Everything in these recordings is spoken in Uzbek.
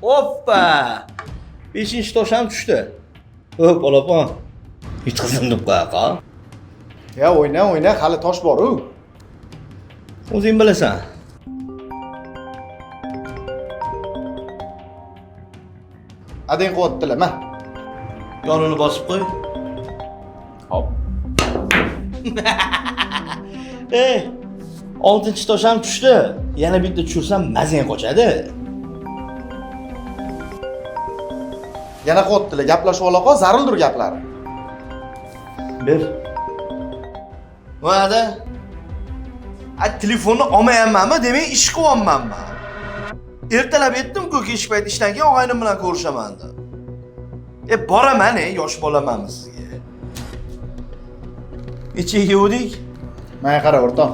Hoppa! 5-tosh ham tushdi. Hop, olapon. Yutqizdim deb qo'yaqa. Ya o'yna, hali tosh bor-ku. O'zing bilasan. Adang qilyaptilar, ma. Yonini bosib qo'y. Hop. 6-tosh ham tushdi. Yana bitta tushirsam mazang qochadi. Yana qilyaptilar, gaplashib olaqa, zarildir gaplari. Bir. Vo'ada. Telefonni olmayapmanmi, demak ish qilyapmanmi? Ertalab aytdim-ku, kech payt ishdan keyin og'aynim bilan ko'rishaman deb. Boraman, yosh bolamanmi sizga? Necha yuvdik? Menga qara, o'rtoq.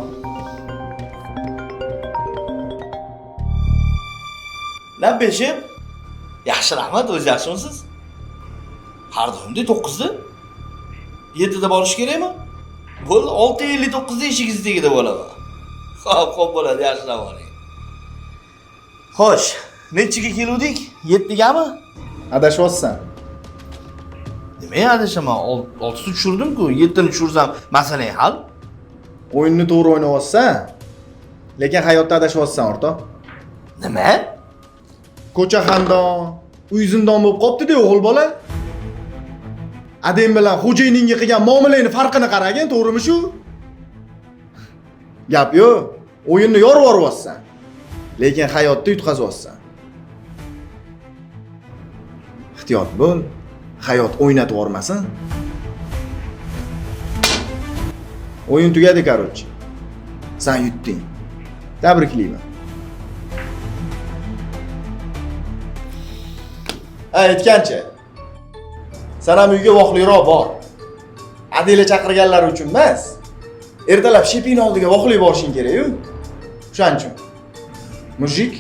Nab beshib? Yaxshi rahmat, o'z yaxshimisiz? Har doimdek 9da. 7da borish kerakmi? Bo'ldi, 6:59 da eshigingiz tagida bo'laman. Xo'p, bo'ladi, yaxshilab oling. Xo'sh, nechiga keluvdik? 7gami? Adashyapsan. Nima adashaman? 6ta tushirdim-ku, 7ni tushirsam masala hal. O'yinni to'g'ri o'ynayapsan, lekin hayotda adashyapsan, o'rtoq. Nima? Ko'cha xandon, uy zindon bo'lib qopti-da, o'g'il bola. Adang bilan xo'jayiningga qilgan muomalangni farqini qaragin, to'g'rimi shu? Gap yo'q, o'yinni yorib yuryapsan, lekin hayotda yutqazyapsan. Ehtiyot bo'l, hayot o'ynatib yubormasin. O'yin tugadi, короче. Sen yutding. Tabriklayman. Aytgancha. Sen ham uyga voqliroq bor. Adela chaqirganlar uchun emas. Ertalab shepin oldiga voqli borishing kerak-ku. O'shaning uchun. Mujik.